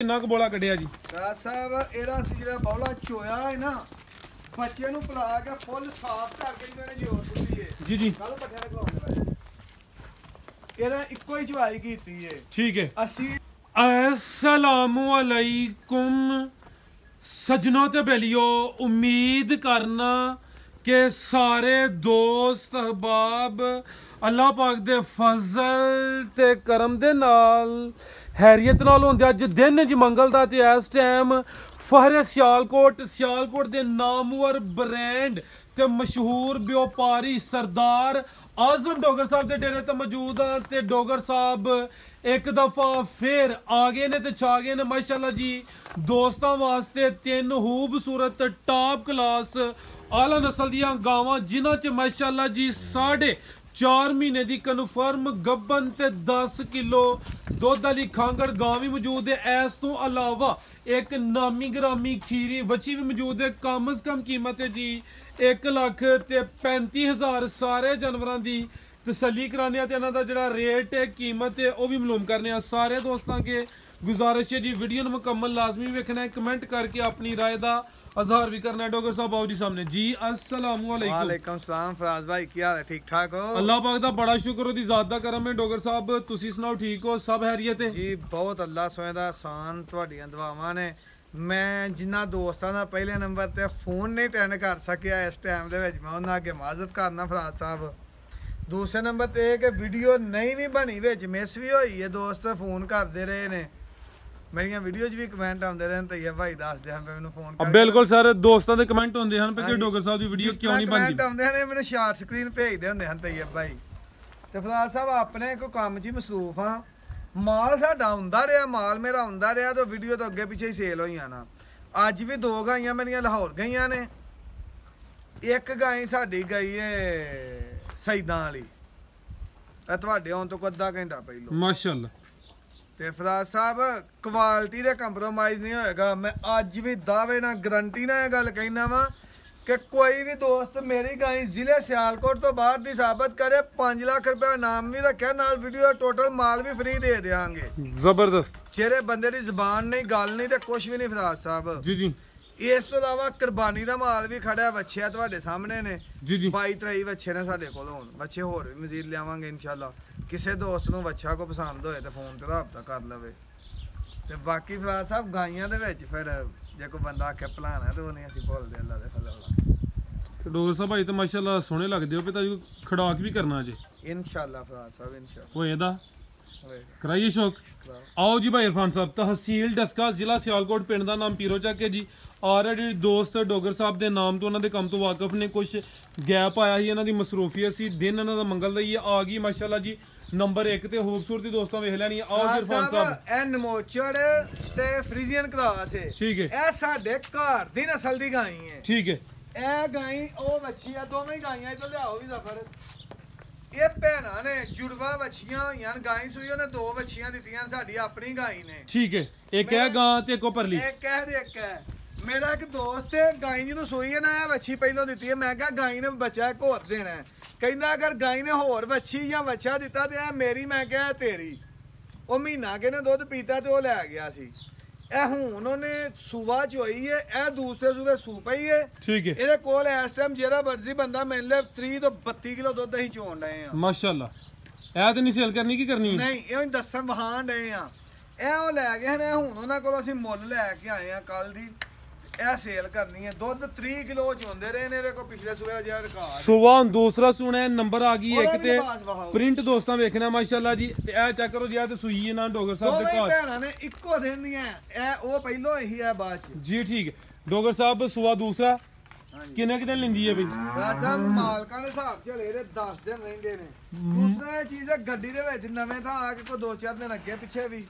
ਕਿੰਨਾ ਕੁ ਬੋਲਾ ਕੱਢਿਆ ਜੀ ਰਾਜ ਸਾਹਿਬ ਇਹਦਾ ਸੀ ਜਿਹੜਾ ਬੌਲਾ ਚੋਇਆ ਹੈ ਨਾ ਬੱਚੇ ਨੂੰ ਪਲਾ ਕੇ ਫੁੱਲ ਸਾਫ਼ ਕਰਕੇ ਮੈਨੇ ਜੋਰ ਦਿੱਤੀ ਹੈ ਜੀ ਜੀ ਕੱਲ ਪੱਠਿਆਂ ਦੇ ਖਵਾਉਂਦੇ ਵੇ ਇਹਦਾ ਇੱਕੋ ਹੀ ਚਵਾਈ ਕੀਤੀ ਹੈ ਠੀਕ ਹੈ ਅਸੀਂ अस्सलामु अलैकुम सजनों ते बेलियो उम्मीद करना कि सारे दोस्त अहबाब अल्लाह पाक दे फजल ते करम दे नाल हैरियत नाल होंदे अज दिन ज मंगल दा ते इस टाइम फहरे सियालकोट दे नामवर ब्रांड ते मशहूर व्यापारी सरदार आजम डोगर साहब दे डेरे ते मौजूद हां ते डोगर साहब एक दफा फिर आ गए ने ते छा गए ने माशाल्लाह जी दोस्तों वास्ते तीन खूबसूरत टॉप क्लास आला नस्ल दियां गावां जिन्हां च माशाल्लाह जी 4.5 महीने दी कन्फर्म गब्बन ते 10 किलो दुध वाली खांगड़ गां भी मौजूद है। इस तो अलावा एक नामी ग्रामी खीरी बच्ची भी मौजूद है। कम अज कम कीमत है जी 1,35,000 सारे जानवरों की तसली कराने ते इन्हां दा जिहड़ा रेट है कीमत है वह भी मालूम करने सारे दोस्तों के गुजारिश है जी वीडियो नूं मुकम्मल लाजमी वेखना है कमेंट करके अपनी राय दा अजहार भी करना है। डोगर साहब आओ जी सामने जी अस्सलाम वालेकुम सलाम फराज भाई क्या हाल है ठीक ठाक हो अल्लाह पाक दा बड़ा शुक्र ओदी ज़ात दा करम है। डोगर साहब तुसी सुनाओ ठीक हो सब हैरियत है जी बहुत अल्लाह सोए दा आसान तुहाडियां दुआवां ने मैं जिन्ना दोस्तां दा पहले नंबर ते फोन नहीं अटेंड कर सकिया इस टाइम दे विच मैं उन्हां अगे माजरत करना फराज साहब। दूसरे नंबर ते कि वीडियो नहीं भी बनी विच मिस भी होई है दोस्त फोन करते रहे ने मेरियां वीडियो भी कमेंट आउंदे रहे ते ये भाई दस दे मैनूं फोन कर बिल्कुल सर दोस्तां दे कमेंट होंदे हन कि डोगर साहब दी वीडियो क्यों नहीं बनदी कमेंट आउंदे ने मैनूं शार्ट स्क्रीन भेजदे हुंदे हन ते ये भाई ते फराज साहब अपने कोई काम च मसरूफ हां माल साडा आउंदा रहा माल मेरा आउंदा रहा तो वीडियो तो अगे पिछे ही सेल होई जाना। अज भी दो गाइयां मेरियां लाहौर गईयां ने एक गाय साडी गई है सईदां वाली तुहाडे आउण तो अद्धा घंटा पहलों माशाअल्लाह ते फराज साहब क्वालिटी दे कंप्रोमाइज़ नहीं होएगा। मैं अज भी दावे ना गारंटी ना यह गल कहना वा कि कोई भी दोस्त मेरी गाय जिले सियालकोट तो बाहर दी साबित करे 5 लाख रुपए इनाम भी रखा नाल वीडियो टोटल माल भी फ्री दे देंगे। जबरदस्त चेहरे बंदे दी जबान नहीं गल नहीं ते कुछ भी नहीं फराज साहब जी जी। इस तो अलावा कुर्बानी का माल भी खड़ा बच्चे तुहाडे सामने ने जी जी 22-23 बच्चे ने साडे कोल होण बच्चे होर भी मजीद लियावांगे इंशाल्लाह। किसी दोस्त नूं बच्चा को पसंद होए तो फोन ते राबता कर लवे ते बाकी फराज साहब गाइयां दे विच फिर जे कोई बंदा आखे भलाना तो नहीं असीं भुलदे अल्लाह दे फजल नाल। डोगर साहब भाई तो माशाल्लाह सोहने लगदे हो पे खड़ाक भी करना जे इंशाल्लाह फराज साहब इंशाल्लाह होएदा कराइए शौक। आओ जी भाई इरफान साहब तहसील डस्का जिला सियालकोट पिंड का नाम पीरो चक है जी। ऑलरेडी दोस्त डोगर साहब के नाम तो उन्होंने काम तो वाकफ ने कुछ गैप आया ही इन्हों की मसरूफीयत सी दिन इन्हों का मंगल दा ही आ गई माशाल्लाह जी नंबर 1 ते खूबसूरती दोस्तों वेख लैनी। आओ जी इरफान साहब ए नमोचड़ ते फ्रीजियन क्रॉस है ठीक है ए साडे घर दी नस्ल दी गाय है ठीक है ए गाय ओ बच्ची है दोवें गायें इधर लियाओ भी जफर ये भैना ने जुड़वा बच्चियां होईयां गाय सूई ने दो बच्चियां दित्तियां साडी अपनी गाय ने ठीक है एक है गां ते एक परली एक है ते एक है मेरा एक दोस्त है गाय जी सूई है ना बच्ची पहलों दी है मैं क्या गाय ने बच्चा एक होर देना है कहना अगर गाय ने होर बच्ची या बच्चा दिता तो मेरी मैं क्या तेरी वो महीना के ने दुध पीता तो लै गया सी ए हुण उन्होंने सूबा चोई है ए दूसरे सूबे सू पई है ठीक है ਇਹਦੇ ਕੋਲ ਇਸ ਟਾਈਮ ਜਿਹੜਾ ਮਰਜ਼ੀ ਬੰਦਾ ਮਿਲ ਲੈ 30 ਤੋਂ 32 ਕਿਲੋ ਦੁੱਧ ਅਸੀਂ ਚੋਣ ਡਏ ਆ ਮਾਸ਼ਾਅੱਲਾ। ਇਹ ਤੇ ਨਹੀਂ ਸੇਲ ਕਰਨੀ ਕੀ ਕਰਨੀ ਹੈ ਨਹੀਂ ਇਹ ਦੱਸਣ ਵਹਾਣ ਡਏ ਆ ਇਹ ਉਹ ਲੈ ਗਏ ਨੇ ਹੁਣ ਉਹਨਾਂ ਕੋਲ ਅਸੀਂ ਮੁੱਲ ਲੈ ਕੇ ਆਏ ਆ ਕੱਲ ਦੀ ਇਹ ਸੇਲ ਕਰਨੀ ਹੈ। ਦੁੱਧ 30 ਕਿਲੋ ਚੋਂਦੇ ਰਹੇ ਨੇ ਇਹਦੇ ਕੋਲ ਪਿਛਲੇ ਸੂਬੇ ਦਾ ਜਿਹੜਾ ਰਿਕਾਰਡ ਸੁਬਾ ਦੂਸਰਾ ਸੁਣਾ ਨੰਬਰ ਆ ਗਈ ਇੱਕ ਤੇ ਪ੍ਰਿੰਟ ਦੋਸਤਾਂ ਵੇਖਣਾ ਮਾਸ਼ਾਅੱਲਾ ਜੀ ਤੇ ਇਹ ਚੈੱਕ ਕਰੋ ਜੀ ਤੇ ਸੂਈ ਨਾ ਡੋਗਰ ਸਾਹਿਬ ਦੇ ਘਰ ਭੈਣਾਂ ਨੇ ਇੱਕੋ ਦਿਨ ਦੀਆਂ ਇਹ ਉਹ ਪਹਿਲੋਂ ਇਹੀ ਹੈ ਬਾਅਦ ਚ ਜੀ ਠੀਕ ਹੈ। ਡੋਗਰ ਸਾਹਿਬ ਸੁਬਾ ਦੂਸਰਾ ਕਿੰਨੇ ਦਿਨ ਲੈਂਦੀ ਹੈ ਬਈ ਵੈਸਾ ਮਾਲਕਾਂ ਦੇ ਹਿਸਾਬ ਚ ਹਲੇ 10 ਦਿਨ ਰਹਿੰਦੇ ਨੇ। ਦੂਸਰਾ ਇਹ ਚੀਜ਼ ਹੈ ਗੱਡੀ ਦੇ ਵਿੱਚ ਨਵੇਂ ਥਾਂ ਆ ਕੇ ਕੋਈ 2-4 ਦਿਨ ਅੱਗੇ ਪਿੱਛੇ ਵੀ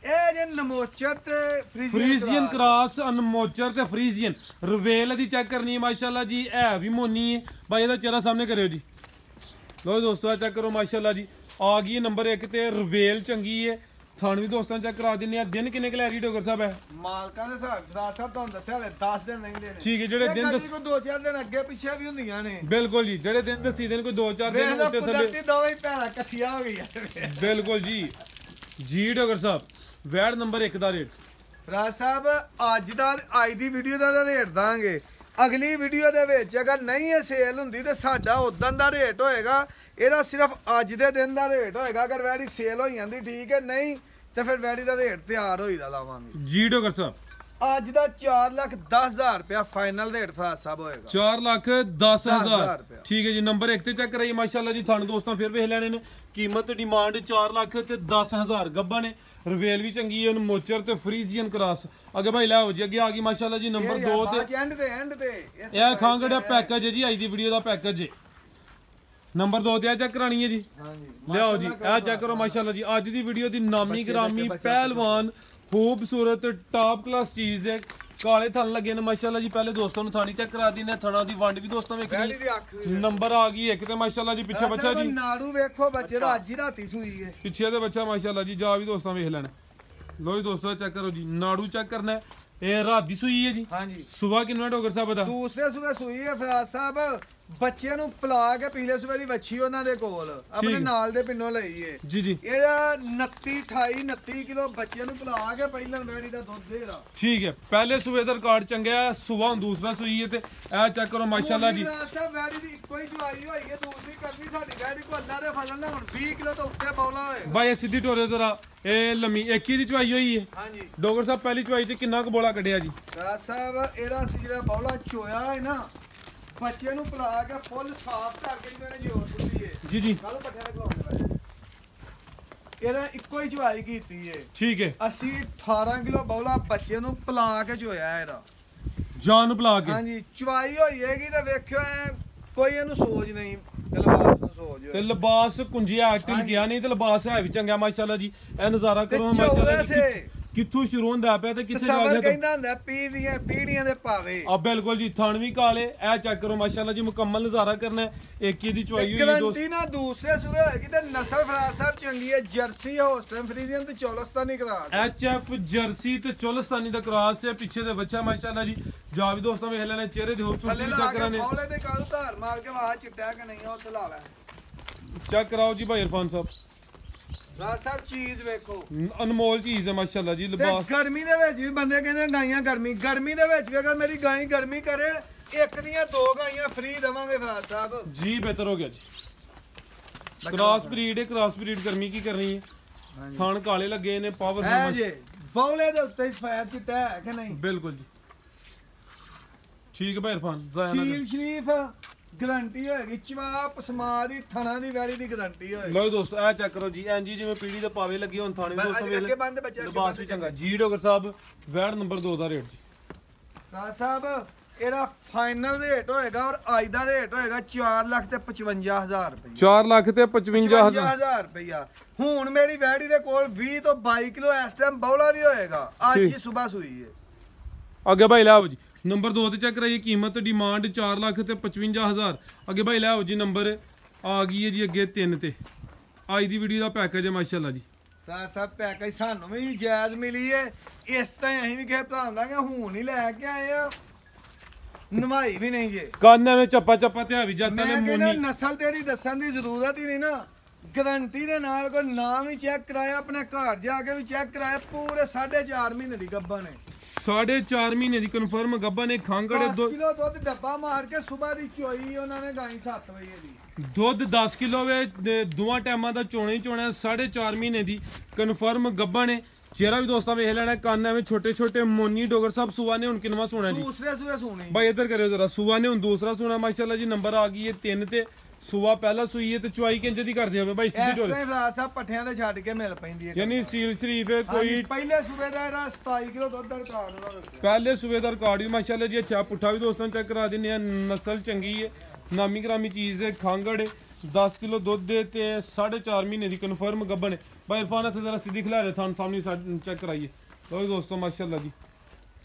ਇਹ ਜੇ ਨਮੋਚਰ ਤੇ फ्रीजियन क्रॉस अनमोचर ते फ्रीजियन रवेल दी चेक करनी है माशाल्लाह जी है भी मोनी है भाई ਇਹਦਾ चेहरा सामने करियो जी। लो दोस्तों चेक करो माशाल्लाह जी आ गई नंबर 1 ते रवेल चंगी है थान भी दोस्तों चेक करा दिन्ने आ। दिन किन्ने कलैरी डोगर साहब है ਮਾਲਕਾਂ ਦੇ ਹਿਸਾਬ ਸਾਹਿਬ ਤੁਹਾਨੂੰ ਦੱਸਿਆ ਹਲੇ 10 ਦਿਨ ਰਹਿੰਦੇ ਨੇ ਠੀਕ ਹੈ ਜਿਹੜੇ ਦਿਨ ਦੱਸ ਕੋਈ 2-4 ਦਿਨ ਅੱਗੇ ਪਿੱਛੇ ਵੀ ਹੁੰਦੀਆਂ ਨੇ ਬਿਲਕੁਲ ਜੀ ਜਿਹੜੇ ਦਿਨ ਦੱਸੀ ਦਿਨ ਕੋਈ 2-4 ਦਿਨ ਉੱਤੇ ਥੱਲੇ ਦੋਵੇਂ ਭੈਣਾਂ ਇਕੱਠੀਆਂ ਹੋ ਗਈਆਂ ਬਿਲकुल जी जी डोगर साहब वैट नंबर 1 ਦਾ ਰੇਟ ਰਾਜ ਸਾਹਿਬ ਅੱਜ ਦੀ ਵੀਡੀਓ ਦਾ ਰੇਟ ਦਾਂਗੇ। ਅਗਲੀ ਵੀਡੀਓ ਦੇ ਵਿੱਚ ਅਗਰ ਨਹੀਂ ਇਹ ਸੇਲ ਹੁੰਦੀ ਤੇ ਸਾਡਾ ਉਦੋਂ ਦਾ ਰੇਟ ਹੋਏਗਾ। ਇਹਦਾ ਸਿਰਫ ਅੱਜ ਦੇ ਦਿਨ ਦਾ ਰੇਟ ਹੋਏਗਾ। ਅਗਰ ਵੈੜੀ ਸੇਲ ਹੋ ਜਾਂਦੀ ਠੀਕ ਹੈ, ਨਹੀਂ ਤੇ ਫਿਰ ਵੈੜੀ ਦਾ ਰੇਟ ਤਿਆਰ ਹੋਈਦਾ ਲਾਵਾਂਗੇ ਜੀ ਡਾਕਟਰ ਸਾਹਿਬ। ਅੱਜ ਦਾ 4,10,000 ਰੁਪਇਆ ਫਾਈਨਲ ਰੇਟ ਫਰਾਜ ਸਾਹਿਬ ਹੋਏਗਾ। 4,10,000 ਠੀਕ ਹੈ ਜੀ। ਨੰਬਰ 1 ਤੇ ਚੈੱਕ ਕਰਾਈਏ ਮਾਸ਼ਾਅੱਲਾ ਜੀ। ਤੁਹਾਨੂੰ ਦੋਸਤਾਂ ਫਿਰ ਵੇਖ ਲੈਣੇ ਨੇ। ਕੀਮਤ ਡਿਮਾਂਡ 4,10,000 ਗੱਬਾਂ ਨੇ। ਰਵੇਲ ਵੀ ਚੰਗੀ ਹੈ। ਉਹਨੂੰ ਮੋਚਰ ਤੇ ਫਰੀਜ਼ੀਅਨ ਕਰਾਸ ਅੱਗੇ ਭਾਈ ਲੈ ਹੋ ਜੀ। ਅੱਗੇ ਆ ਗਈ ਮਾਸ਼ਾਅੱਲਾ ਜੀ ਨੰਬਰ 2 ਤੇ ਐਂਡ ਤੇ ਇਹ ਖਾਂਗੜਾ ਪੈਕੇਜ ਹੈ ਜੀ। ਅੱਜ ਦੀ ਵੀਡੀਓ ਦਾ ਪੈਕੇਜ ਹੈ। ਨੰਬਰ 2 ਤੇ ਆ ਚੈੱਕ ਕਰਾਣੀ ਹੈ ਜੀ। ਹਾਂਜੀ ਲਿਆਓ ਜੀ ਇਹ ਚੈੱਕ ਕਰੋ ਮਾਸ਼ਾਅੱਲਾ ਜੀ। ਅੱਜ ਦੀ ਵੀਡੀਓ ਦੀ ਨਾਮੀ ਗ੍ਰਾਮੀ ਪਹਿਲਵਾਨ खूबसूरत टॉप क्लास चीज है। काले थन लगे ने माशाल्लाह जी। पहले दोस्तों ने थानी चेक करा दी ने। थना दी वंड भी दोस्तों वेखनी। नंबर आ गई एक ते माशाल्लाह जी। पीछे बच्चा जी नाड़ू वेखो बच्चे दा आज ही राती सूई है। पीछे ते बच्चा माशाल्लाह जी। जा भी दोस्तों वेख लेना। लो जी दोस्तों चेक करो जी। नाड़ू चेक करना है। ये रात दी सूई है जी। हां जी। सुबह कितना डॉक्टर साहब बता दूसरे सुबह सूई है फराज साहब। ਬੱਚਿਆਂ ਨੂੰ ਪਲਾ ਕੇ ਪਿਛਲੇ ਸਵੇਰ ਦੀ ਵੱਛੀ ਉਹਨਾਂ ਦੇ ਕੋਲ ਆਪਣੇ ਨਾਲ ਦੇ ਪਿੰਡੋਂ ਲਈ ਏ ਜੀ ਜੀ। ਇਹਦਾ 29 ਕਿਲੋ ਬੱਚਿਆਂ ਨੂੰ ਪਲਾ ਕੇ ਪਹਿਲਾਂ ਵੈੜੀ ਦਾ ਦੁੱਧ ਦੇਗਾ। ਠੀਕ ਹੈ। ਪਹਿਲੇ ਸੂਬੇ ਦਾ ਰਿਕਾਰਡ ਚੰਗਾ ਹੈ। ਸਵੇਰ ਦੂਸਰਾ ਸੂਈ ਹੈ ਤੇ ਇਹ ਚੈੱਕ ਕਰੋ ਮਾਸ਼ਾਅੱਲਾ ਜੀ। ਸਾਹਿਬ ਵੈੜੀ ਦੀ ਇੱਕੋ ਹੀ ਚਵਾਈ ਹੋਈ ਹੈ। ਦੂਸਰੀ ਕਰਨੀ ਸਾਡੀ ਵੈੜੀ ਕੋ ਅੱਲਾ ਦੇ ਫਜ਼ਲ ਨਾਲ ਹੁਣ 20 ਕਿਲੋ ਤੋਂ ਉੱਤੇ ਬੌਲਾ ਹੋਏਗਾ। ਬਾਈ ਸਿੱਧੀ ਟੋਰੇ ਜ਼ਰਾ ਇਹ ਲੰਮੀ ਇੱਕ ਹੀ ਦੀ ਚਵਾਈ ਹੋਈ ਹੈ। ਹਾਂਜੀ ਡਾਕਟਰ ਸਾਹਿਬ ਪਹਿਲੀ ਚਵਾਈ 'ਚ ਕਿੰਨਾ ਕੁ ਬੋਲਾ ਕੱਢਿਆ ਜੀ? ਰਾਜ ਸਾਹਿਬ ਇਹਦਾ ਸੀ ਜਿਹੜਾ ਬੌਲਾ ਚੋਇਆ ਹੈ ਨਾ ਬੱਚੇ ਨੂੰ ਪਲਾ ਕੇ ਫੁੱਲ ਸਾਫ਼ ਕਰਕੇ ਇਹਨੇ ਜੋਰ ਦਿੱਤੀ ਹੈ ਜੀ ਜੀ। ਕੱਲ ਪੱਠਿਆਂ ਦੇ ਖਲਾਉਂਦੇ ਇਹਦਾ ਇੱਕੋ ਹੀ ਚਵਾਈ ਕੀਤੀ ਹੈ। ਠੀਕ ਹੈ। ਅਸੀਂ 18 ਕਿਲੋ ਬੌਲਾ ਬੱਚੇ ਨੂੰ ਪਲਾ ਕੇ ਚੋਇਆ ਇਹਦਾ ਜਾਨ ਨੂੰ ਪਲਾ ਕੇ। ਹਾਂਜੀ ਚਵਾਈ ਹੋਈ ਹੈਗੀ ਤੇ ਵੇਖਿਓ ਕੋਈ ਇਹਨੂੰ ਸੋਚ ਨਹੀਂ ਤੇ ਲਿਬਾਸ ਨੂੰ ਸੋਚ ਤੇ ਲਿਬਾਸ ਕੁੰਜਿਆ ਟਿਲ ਗਿਆ ਨਹੀਂ ਤੇ ਲਿਬਾਸ ਹੈ ਵੀ ਚੰਗਾ ਮਾਸ਼ਾਅੱਲਾ ਜੀ। ਇਹ ਨਜ਼ਾਰਾ ਕਰੋ ਮਾਸ਼ਾਅੱਲਾ ਜੀ। ਕਿੱਥੋਂ ਸ਼ੁਰੂ ਹੁੰਦਾ ਪਿਆ ਤੇ ਕਿੱਥੇ ਜਾ ਕੇ ਕਹਿੰਦਾ ਹੁੰਦਾ ਪੀੜੀਆਂ ਦੇ ਭਾਵੇ ਆ ਬਿਲਕੁਲ ਜੀ। ਥਣ ਵੀ ਕਾਲੇ ਇਹ ਚੈੱਕ ਕਰੋ ਮਾਸ਼ਾਅੱਲਾ ਜੀ। ਮੁਕੰਮਲ ਨਜ਼ਾਰਾ ਕਰਨਾ। ਇੱਕ ਹੀ ਦੀ ਚੁਆਈ ਹੋਈ ਹੈ ਦੋਸਤ। ਗਰੰਟੀ ਨਾ ਦੂਸਰੇ ਸੂਏ ਹੋਏਗੀ ਤੇ ਨਸਲ ਫਰਾਜ ਸਾਹਿਬ ਚੰਗੀ ਹੈ। ਜਰਸੀ ਹੋਸਟਨ ਫਰੀਜ਼ੀਅਨ ਤੇ ਚੋਲਸਤਾਨੀ ਕਰਾਸ ਐਚਐਫ ਜਰਸੀ ਤੇ ਚੋਲਸਤਾਨੀ ਦਾ ਕਰਾਸ ਹੈ। ਪਿੱਛੇ ਦੇ ਬੱਚਾ ਮਾਸ਼ਾਅੱਲਾ ਜੀ। ਜਾ ਵੀ ਦੋਸਤਾਂ ਵੇਖ ਲੈਣੇ ਚਿਹਰੇ ਦੀ ਖੂਬਸੂਰਤੀ ਚੈੱਕ ਕਰਾਣੇ। ਬੌਲੇ ਦੇ ਕਾਲੂ ਧਾਰ ਮਾਰ ਕੇ ਵਾਹ ਚਿੱਟਿਆ ਕਿ ਨਹੀਂ ਉਹ ਤੇ ਲਾ ਲੈ ਚੈੱਕ ਕਰਾਓ ਜੀ ਭਾਈ ਇਰਫਾਨ ਸਾਹਿਬ। ਰਾਜ ਸਾਹਿਬ ਚੀਜ਼ ਵੇਖੋ ਅਨਮੋਲ ਚੀਜ਼ ਹੈ ਮਾਸ਼ਾਅੱਲਾ ਜੀ। ਲਿਬਾਸ ਗਰਮੀ ਦੇ ਵਿੱਚ ਵੀ ਬੰਦੇ ਕਹਿੰਦੇ ਗਾਈਆਂ ਗਰਮੀ ਦੇ ਵਿੱਚ ਵੀ ਅਗਰ ਮੇਰੀ ਗਾਈ ਗਰਮੀ ਕਰੇ ਇੱਕ ਦੀਆਂ 2 ਗਾਈਆਂ ਫ੍ਰੀ ਦੇਵਾਂਗੇ ਫਰਾਜ ਸਾਹਿਬ ਜੀ। ਬਿਹਤਰ ਹੋ ਗਿਆ ਜੀ। ਕ੍ਰਾਸ ਬਰੀਡ ਹੈ। ਕ੍ਰਾਸ ਬਰੀਡ ਗਰਮੀ ਕੀ ਕਰਨੀ ਹੈ। ਥਣ ਕਾਲੇ ਲੱਗੇ ਨੇ ਪਾਵਰ ਹੈ ਜੀ। ਬੌਲੇ ਦੇ ਉੱਤੇ ਸਫੈਦ ਚਿੱਟਾ ਹੈ ਕਿ ਨਹੀਂ? ਬਿਲਕੁਲ ਜੀ। ਠੀਕ ਹੈ ਭਾਈ ਇਰਫਾਨ। ਸੀਲ ਸ਼ਰੀਫ ਗਾਰੰਟੀ ਹੋਏਗੀ। ਚਵਾਪ ਸਮਾ ਦੀ ਥਣਾ ਦੀ ਵੈੜੀ ਦੀ ਗਾਰੰਟੀ ਹੋਏਗੀ। ਲਓ ਦੋਸਤੋ ਇਹ ਚੈੱਕ ਕਰੋ ਜੀ। ਐਂਜੀ ਜਿਵੇਂ ਪੀੜੀ ਦੇ ਪਾਵੇ ਲੱਗੇ ਹੁਣ ਥਾਣੇ ਦੋਸਤੋ ਵੇਲੇ ਲਿਬਾਸ ਵੀ ਚੰਗਾ ਜੀ। ਡਾਕਟਰ ਸਾਹਿਬ ਵੈੜ ਨੰਬਰ 2 ਦਾ ਰੇਟ ਜੀ। ਰਾਜ ਸਾਹਿਬ ਇਹਦਾ ਫਾਈਨਲ ਰੇਟ ਹੋਏਗਾ ਔਰ ਅੱਜ ਦਾ ਰੇਟ ਹੋਏਗਾ 4,55,000 ਰੁਪਏ। 4,55,000 ਰੁਪਇਆ। ਹੁਣ ਮੇਰੀ ਵੈੜੀ ਦੇ ਕੋਲ 20 ਤੋਂ 22 ਕਿਲੋ ਇਸ ਟਾਈਮ ਬੌਲਾ ਵੀ ਹੋਏਗਾ। ਅੱਜ ਹੀ ਸਵੇਰ ਸੂਈ ਹੈ। ਅੱਗੇ ਭਾਈ ਲਾਓ ਜੀ। ਨੰਬਰ 2 ਤੇ ਚੈੱਕ ਕਰਾਈਏ। ਕੀਮਤ ਡਿਮਾਂਡ 4,55,000। ਅੱਗੇ ਭਾਈ ਲਾਓ ਜੀ। ਨੰਬਰ ਆ ਗਈ ਹੈ ਜੀ ਅੱਗੇ 3 ਤੇ। ਅੱਜ ਦੀ ਵੀਡੀਓ ਦਾ ਪੈਕੇਜ ਹੈ ਮਾਸ਼ਾਅੱਲਾ ਜੀ। ਰਾਜ ਸਾਹਿਬ ਪੈਕੇਜ ਸਾਨੂੰ ਵੀ ਜਾਇਜ਼ ਮਿਲੀ ਹੈ। ਇਸ ਤਰ੍ਹਾਂ ਅਸੀਂ ਵੀ ਕਿਸੇ ਭਰਾ ਦਾਂਗੇ। ਹੁਣ ਹੀ ਲੈ ਕੇ ਆਏ ਆ। ਨਵਾਈ ਵੀ ਨਹੀਂ ਜੇ ਕੰਨ ਐਵੇਂ ਚੱਪਾ ਤੇ ਵੀ ਜਾਂਦਾ ਨੇ ਮੋਨੀ। ਮੈਂ ਕਹਿੰਦਾ ਨਸਲ ਤੇਰੀ ਦੱਸਣ ਦੀ ਜ਼ਰੂਰਤ ਹੀ ਨਹੀਂ ਨਾ। ਗਾਰੰਟੀ ਦੇ ਨਾਲ ਕੋਈ ਨਾਮ ਵੀ ਚੈੱਕ ਕਰਾਇਆ ਆਪਣੇ ਘਰ ਜਾ ਕੇ ਵੀ ਚੈੱਕ ਕਰਾਇਆ। ਪੂਰੇ 4.5 ਮਹੀਨੇ ਦੀ ਗੱਭਾ ਨੇ। 4.5 ਮਹੀਨੇ ਦੀ ਕਨਫਰਮ ਗੱਭਾ ਨੇ। ਖਾਂਗੜੇ 10 ਕਿਲੋ ਦੁੱਧ ਡੱਬਾ ਮਾਰ ਕੇ ਸਵੇਰ ਦੀ ਚੋਈ ਉਹਨਾਂ ਨੇ ਗਾਈ 7 ਵਜੇ ਦੀ। ਦੁੱਧ 10 ਕਿਲੋ ਵੇ ਦੋਵਾਂ ਟਾਈਮਾਂ ਦਾ ਚੋਣਾ ਹੀ ਚੋਣਾ। 4.5 ਮਹੀਨੇ ਦੀ ਕਨਫਰਮ ਗੱਭਾ ਨੇ। ਚਿਹਰਾ ਵੀ ਦੋਸਤਾਂ ਵੇਖ ਲੈਣਾ। ਕੰਨ ਐਵੇਂ ਛੋਟੇ ਛੋਟੇ ਮੋਨੀ। ਡੋਗਰ ਸਾਹਿਬ ਸੁਆ ਨੇ ਹੁਣ ਕਿੰਨਾ ਸੋਣਾ ਜੀ? ਦੂਸਰੇ ਸੂਏ ਸੋਣੀ ਭਾਈ ਇੱਧਰ ਕਰਿਓ ਜ਼ਰਾ। ਸੁਆ ਨੇ ਹੁਣ ਦੂਸਰਾ ਸੋਣਾ ਮਾਸ਼ਾਅੱਲਾ ਜੀ। ਨੰਬਰ ਆ ਗਈ ਹੈ 3 ਤੇ। ਸੁਆ ਪਹਿਲਾ ਸੂਈ ਹੈ ਤੇ ਚੁਆਈ ਕਿੰਜ ਦੀ ਕਰਦੇ ਹੋਵੇ ਭਾਈ? ਸਿੱਧੀ ਢੋਲ ਫਰਾਜ ਸਾਹਿਬ ਪੱਠਿਆਂ ਦੇ ਛੱਡ ਕੇ ਮਿਲ ਪੈਂਦੀ ਹੈ। ਯਾਨੀ ਸੀਲ ਸ਼ਰੀਫ ਹੈ ਕੋਈ। ਪਹਿਲੇ ਸੂਬੇ ਦਾ ਇਹਦਾ 27 ਕਿਲੋ ਦੁੱਧ ਦਾ ਰਿਕਾਰਡ ਉਹਦਾ ਦੱਸਿਆ। ਪਹਿਲੇ ਸੂਬੇ ਦਾ ਰਿਕਾਰਡ ਵੀ ਮਾਸ਼ਾਅੱਲਾ ਜੀ। ਅੱਛਾ ਪੁੱਠਾ ਵੀ ਦੋਸਤਾਂ ਚੈੱਕ ਕਰਾ ਦਿੰਨੇ ਆ। ਨਸਲ ਚੰਗੀ ਹੈ। ਨਾਮੀ ਗ੍ਰਾਮੀ ਚੀਜ਼ ਹੈ। ਖਾਂਗੜ 10 ਕਿਲੋ ਦੁੱਧ ਦੇ ਤੇ 4.5 ਮਹੀਨੇ ਦੀ ਕਨਫਰਮ ਗੱਭਣ ਹੈ। ਭਾਈ ਇਰਫਾਨ ਇੱਥੇ ਜ਼ਰਾ ਸਿੱਧੀ ਖਿਲਾ ਰਹੇ ਥਾਨ ਸਾਹਮਣੇ ਚੈੱਕ ਕਰਾਈਏ। ਲਓ ਦੋਸਤੋ ਮਾਸ਼ਾਅੱਲਾ ਜੀ।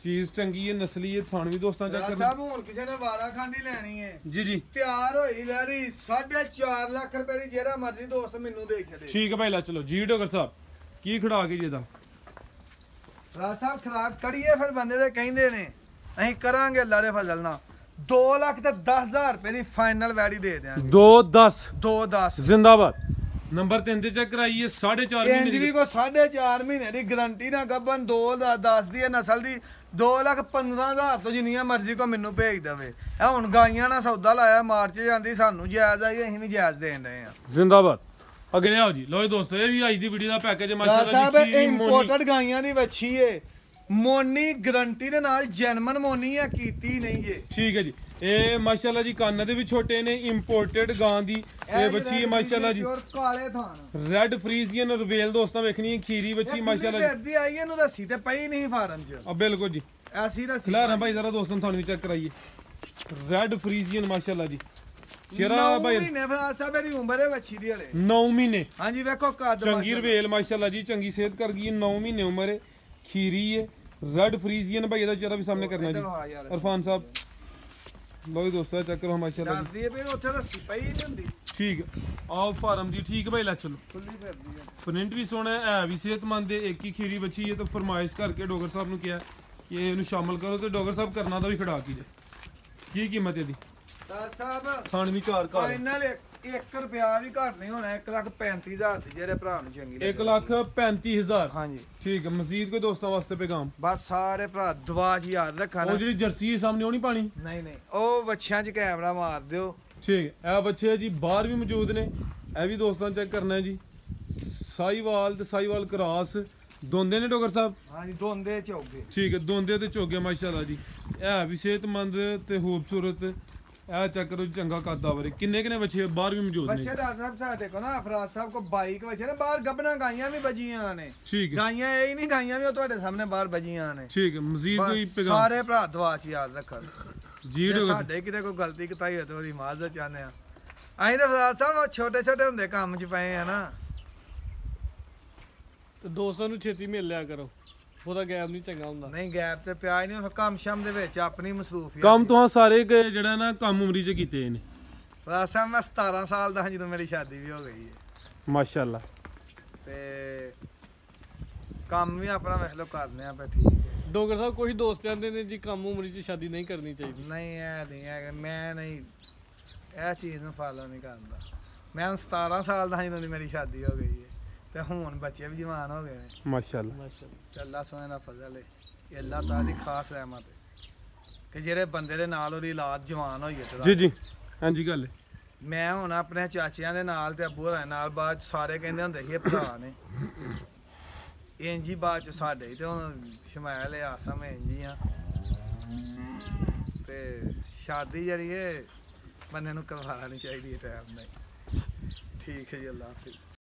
ਚੀਜ਼ ਚੰਗੀ ਹੈ। ਨਸਲੀ ਹੈ। ਥਣ ਵੀ ਦੋਸਤਾਂ ਚੈੱਕ ਕਰੋ। ਸਾਹਿਬ ਹੁਣ ਕਿਸੇ ਨੇ ਵਾਰਾ ਖਾਂਦੀ ਲੈਣੀ ਹੈ ਜੀ ਜੀ। ਤਿਆਰ ਹੋਈ ਵੈਰੀ 4.5 ਲੱਖ ਰੁਪਏ ਦੀ। ਜਿਹੜਾ ਮਰਜ਼ੀ ਦੋਸਤ ਮੈਨੂੰ ਦੇ ਛੱਡੇ। ਠੀਕ ਹੈ ਭਾਈ ਲਾ ਚਲੋ ਜੀ। ਡਾਕਟਰ ਸਾਹਿਬ ਕੀ ਖੜਾ ਕੇ ਜੀ ਇਹਦਾ? ਰਾਜ ਸਾਹਿਬ ਖਰਾਕ ਕੜੀਏ ਫਿਰ ਬੰਦੇ ਦੇ ਕਹਿੰਦੇ ਨੇ। ਅਸੀਂ ਕਰਾਂਗੇ ਅੱਲਾ ਦੇ ਫਜ਼ਲ ਨਾਲ 2,10,000 ਰੁਪਏ ਦੀ ਫਾਈਨਲ ਵੈੜੀ ਦੇ ਦਿਆਂਗੇ। 2-10 2-10 ਜ਼ਿੰਦਾਬਾਦ। ਨੰਬਰ 3 ਤੇ ਚੈੱਕ ਕਰਾਈਏ 4.5 ਇੰਜ ਮਹੀਨੇ ਵੀ ਕੋ 4.5 ਮਹੀਨੇ ਦੀ ਗਰੰਟੀ ਨਾ ਗੱਬਨ 2 ਦੀ ਨਸਲ ਦੀ 2,15,000 ਤੋਂ ਜਿੰਨੀਆਂ ਮਰਜ਼ੀ ਕੋ ਮੈਨੂੰ ਭੇਜ ਦੇਵੇ ਇਹ ਹੁਣ ਗਾਈਆਂ ਨਾਲ ਸੌਦਾ ਲਾਇਆ ਮਾਰਚ ਜਾਂਦੀ ਸਾਨੂੰ ਜਾਇਜ਼ ਆਈ ਅਸੀਂ ਵੀ ਜਾਇਜ਼ ਦੇਣ ਰਹੇ ਆ ਜ਼ਿੰਦਾਬਾਦ। ਅੱਗੇ ਆਓ ਜੀ ਲੋ ਦੋਸਤੋ ਇਹ ਵੀ ਅੱਜ ਦੀ ਵੀਡੀਓ ਦਾ ਪੈਕੇਜ ਮਾਸ਼ਾਅੱਲਾ ਸਾਹਿਬ ਜੀ ਖੀਰੀ ਮੋਨੀ ਇੰਪੋਰਟਡ ਗਾਈਆਂ ਦੀ ਵੱਛੀ ਏ ਮੋਨੀ ਗਰੰਟੀ ਦੇ ਨਾਲ ਜੈਨੂਇਨ ਮੋਨੀ ਆ ਕੀਤੀ ਨਹੀਂ ਜੇ ਠੀਕ ਹੈ ਜੀ ਇਹ ਮਾਸ਼ਾਅੱਲਾ ਜੀ ਕੰਨ ਦੇ ਵੀ ਛੋਟੇ ਨੇ ਇੰਪੋਰਟਡ ਗਾਂ ਦੀ ਇਹ ਬੱਚੀ ਮਾਸ਼ਾਅੱਲਾ ਜੀ ਕਾਲੇ ਥਾਨ ਰੈਡ ਫਰੀਜ਼ੀਅਨ ਰਵੇਲ ਦੋਸਤਾਂ ਵੇਖਣੀ ਹੈ ਖੀਰੀ ਬੱਚੀ ਮਾਸ਼ਾਅੱਲਾ ਜੀ ਫਿਰਦੀ ਆਈ ਇਹਨੂੰ ਦੱਸੀ ਤੇ ਪਈ ਨਹੀਂ ਫਾਰਮ 'ਚ ਆ ਬਿਲਕੁਲ ਜੀ ਐਸੀ ਦੱਸੀ ਖਿਲਾਰਾਂ ਭਾਈ ਜ਼ਰਾ ਦੋਸਤਾਂ ਤੁਹਾਨੂੰ ਵੀ ਚੈੱਕ ਕਰਾਈਏ ਰੈਡ ਫਰੀਜ਼ੀਅਨ ਮਾਸ਼ਾਅੱਲਾ ਜੀ ਚਿਹਰਾ ਭਾਈ 9 ਮਹੀਨੇ ਫਰਾ ਸਾਹਿਬ ਇਹਦੀ ਉਮਰ ਹੈ ਵੱਛੀ ਦੀ ਹਲੇ 9 ਮਹੀਨੇ ਹਾਂਜੀ ਵੇਖੋ ਕੱਦ ਚੰਗੀ ਰਵੇਲ ਮਾਸ਼ਾਅੱਲਾ ਜੀ ਚੰਗੀ ਸਿਹਤ ਕਰ ਗਈ 9 ਮਹੀਨੇ ਉਮਰ ਹੈ ਖੀਰੀ ਹੈ ਰੈਡ ਫਰੀਜ਼ੀਅਨ ਭਾਈ ਇਹਦਾ ਚਿਹਰਾ ਵੀ ਸਾਹਮਣੇ ਕਰਨਾ ਜੀ ਇਰਫਾਨ ਸਾਹਿਬ ਲੋ ਜੀ ਦੋਸਤੋ ਚੈੱਕ ਕਰੋ ਮਾਸ਼ਾਅੱਲਾ ਜੀ ਦੱਸਦੀ ਹੈ ਉੱਥੇ ਦੱਸੀ ਪਈ ਨਹੀਂ ਹੁੰਦੀ ਠੀਕ ਆਓ ਫਾਰਮ ਜੀ ਠੀਕ ਭਾਈ ਲੈ ਚਲੋ ਖੁੱਲੀ ਫਿਰਦੀ ਹੈ ਪ੍ਰਿੰਟ ਵੀ ਸੋਹਣਾ ਹੈ ਵੀ ਸਿਹਤਮੰਦ ਹੈ ਇੱਕ ਹੀ ਖੀਰੀ ਬੱਚੀ ਹੈ ਤਾਂ ਫਰਮਾਇਸ਼ ਕਰਕੇ ਡੋਗਰ ਸਾਹਿਬ ਨੂੰ ਕਿਹਾ ਕਿ ਇਹਨੂੰ ਸ਼ਾਮਲ ਕਰੋ ਤੇ ਡੋਗਰ ਸਾਹਿਬ ਕਰਨਾ ਦਾ ਵੀ ਖੜਾ ਕੀ ਜੇ ਕੀ ਕੀਮਤ ਇਹਦੀ ਤਾਂ ਸਾਹਿਬ ਖਾਣ ਵੀ 4 ਘਰ ਇਹਨਾਂ ਲਈ 1 ਰੁਪਿਆ ਵੀ ਘੱਟ ਨਹੀਂ ਹੋਣਾ 1,35,000 ਦੀ ਜਿਹੜੇ ਭਰਾ ਨੂੰ ਚੰਗੀ ਲੱਗੇ 1,35,000 ਹਾਂਜੀ ਠੀਕ ਹੈ ਮਜ਼ੀਦ ਕੋਈ ਦੋਸਤਾਂ ਵਾਸਤੇ ਪੈਗਾਮ ਬਸ ਸਾਰੇ ਭਰਾ ਦੁਆ ਜੀ ਯਾਦ ਰੱਖਣਾ ਉਹ ਜਿਹੜੀ ਜਰਸੀ ਸਾਹਮਣੇ ਉਹ ਨਹੀਂ ਪਾਣੀ ਨਹੀਂ ਉਹ ਵੱਛਿਆਂ 'ਚ ਕੈਮਰਾ ਮਾਰ ਦਿਓ ਠੀਕ ਹੈ ਇਹ ਬੱਚੇ ਜੀ ਬਾਹਰ ਵੀ ਮੌਜੂਦ ਨੇ ਇਹ ਵੀ ਦੋਸਤਾਂ ਚੈੱਕ ਕਰਨਾ ਹੈ ਜੀ ਸਾਈਵਾਲ ਤੇ ਸਾਈਵਾਲ ਕਰਾਸ ਦੋਂਦੇ ਨੇ ਡੋਗਰ ਸਾਹਿਬ ਹਾਂਜੀ ਦੋਂਦੇ ਚੌਗੇ ਠੀਕ ਹੈ ਦੋਂਦੇ ਤੇ ਚੋਗੇ ਮਾਸ਼ਾਅੱਲਾ ਜੀ ਇਹ ਵੀ ਸਿਹਤਮੰਦ ਤੇ ਖੂਬਸੂਰਤ ਇਹ ਚੈੱਕ ਕਰੋ ਚੰਗਾ ਕੱਦ ਆਵਰੇ ਕਿੰਨੇ ਬੱਚੇ ਬਾਹਰ ਵੀ ਮੌਜੂਦ ਨੇ ਬੱਚੇ ਡਾਕਟਰ ਸਾਹਿਬ ਸਾਡੇ ਕੋ ਨਾ ਅਫਰਾਦ ਸਾਹਿਬ ਕੋ 22 ਬੱਚੇ ਨੇ ਬਾਹਰ ਗੱਬਣਾ ਗਾਈਆਂ ਵੀ ਬਜੀਆਂ ਨੇ ਠੀਕ ਹੈ ਗਾਈਆਂ ਇਹ ਹੀ ਨਹੀਂ ਗਾਈਆਂ ਵੀ ਉਹ ਤੁਹਾਡੇ ਸਾਹਮਣੇ ਬਾਹਰ ਬਜੀਆਂ ਨੇ ਠੀਕ ਹੈ ਮਜ਼ੀਦ ਕੋਈ ਬਸ ਪੈਗਾਮ ਸਾਰੇ ਭਰਾ ਦੁਆ ਚ ਯਾਦ ਰੱਖਣ ਜੀ ਜੇ ਡੋਗਰ ਸਾਡੇ ਕਿਤੇ ਕੋਈ ਗਲਤੀ ਕਿਤਾਈ ਹੋਵੇ ਤਾਂ ਉਹਦੀ ਮਾਜ਼ਰਤ ਚਾਹੁੰਦੇ ਆ ਅਸੀਂ ਤਾਂ ਅਫਰਾਦ ਸਾਹਿਬ ਛੋਟੇ ਛੋਟੇ ਹੁੰਦੇ ਕੰਮ 'ਚ ਪਏ ਆ ਨਾ ਤੇ ਦੋਸਤਾਂ ਨੂੰ ਛੇਤੀ ਮਿਲ ਲਿਆ ਕਰੋ ਉਹਦਾ ਗੈਪ ਨਹੀਂ ਚੰਗਾ ਹੁੰਦਾ ਨਹੀਂ ਗੈਪ ਤੇ ਪਿਆ ਹੀ ਨਹੀਂ ਕੰਮ ਸ਼ਮ ਦੇ ਵਿੱਚ ਆਪਣੀ ਮਸਰੂਫੀਅਤ ਕੰਮ ਤੋਂ ਸਾਰੇ ਜਿਹੜਾ ਨਾ ਕੰਮ ਉਮਰੀ ਚ ਕੀਤੇ ਨੇ ਅਫਰਾਦ ਸਾਹਿਬ ਮੈਂ 17 ਸਾਲ ਦਾ ਹਾਂ ਜਦੋਂ ਮੇਰੀ ਸ਼ਾਦੀ ਵੀ ਹੋ ਗਈ ਹੈ ਮਾਸ਼ਾਅੱਲਾ ਤੇ ਕੰਮ ਵੀ ਆਪਣਾ ਵੇਖ ਲਓ ਕਰਨੇ ਆ ਪਰ ਠੀਕ ਹੈ ਡੋਗਰ ਸਾਹਿਬ ਕੋਈ ਦੋਸਤ ਕਹਿੰਦੇ ਨੇ ਜੀ ਕੰਮ ਉਮਰੀ 'ਚ ਸ਼ਾਦੀ ਨਹੀਂ ਕਰਨੀ ਚਾਹੀਦੀ ਨਹੀਂ ਇਹ ਨਹੀਂ ਹੈ ਮੈਂ ਨਹੀਂ ਇਹ ਚੀਜ਼ ਨੂੰ ਫਾਲੋ ਨਹੀਂ ਕਰਦਾ ਮੈਂ 17 ਸਾਲ ਦਾ ਹਾਂ ਜਦੋਂ ਦੀ ਮੇਰੀ ਸ਼ਾਦੀ ਹੋ ਗਈ ਹੈ ਤੇ ਹੁਣ ਬੱਚੇ ਵੀ ਜਵਾਨ ਹੋ ਗਏ ਨੇ ਮਾਸ਼ਾਅੱਲਾ ਮਾਸ਼ਾਅੱਲਾ ਅੱਲਾ ਸੋਹਣੇ ਦਾ ਫਜ਼ਲ ਹੈ ਇਹ ਅੱਲਾ ਤਾਲਾ ਦੀ ਖਾਸ ਰਹਿਮਤ ਹੈ ਕਿ ਜਿਹੜੇ ਬੰਦੇ ਦੇ ਨਾਲ ਉਹਦੀ ਔਲਾਦ ਜਵਾਨ ਹੋਈ ਹੈ ਜੀ ਜੀ ਹਾਂਜੀ ਗੱਲ ਹੈ ਮੈਂ ਹੁਣ ਆਪਣੇ ਚਾਚਿਆਂ ਦੇ ਨਾਲ ਤੇ ਅੱਬੂ ਹੋਰਾਂ ਨਾਲ ਬਾਅਦ ਸਾਰੇ ਕਹਿੰਦੇ ਹੁੰਦੇ ਸੀ ਇਹ ਭਰਾ ਨੇ ਇੰਜੀ ਬਾਅਦ ਚ ਸਾਡੇ ਤੇ ਹੁਣ ਸ਼ਮਾਇਲ ਆਸਮ ਇੰਜੀ ਆ ਤੇ ਸ਼ਾਦੀ ਜਿਹੜੀ ਹੈ ਬੰਦੇ ਨੂੰ ਕਰਵਾਉਣੀ ਚਾਹੀਦੀ ਹੈ ਟਾਈਮ ਨਾਲ ਠੀਕ ਹੈ ਜੀ ਅੱਲਾ ਹਾਫਿਜ਼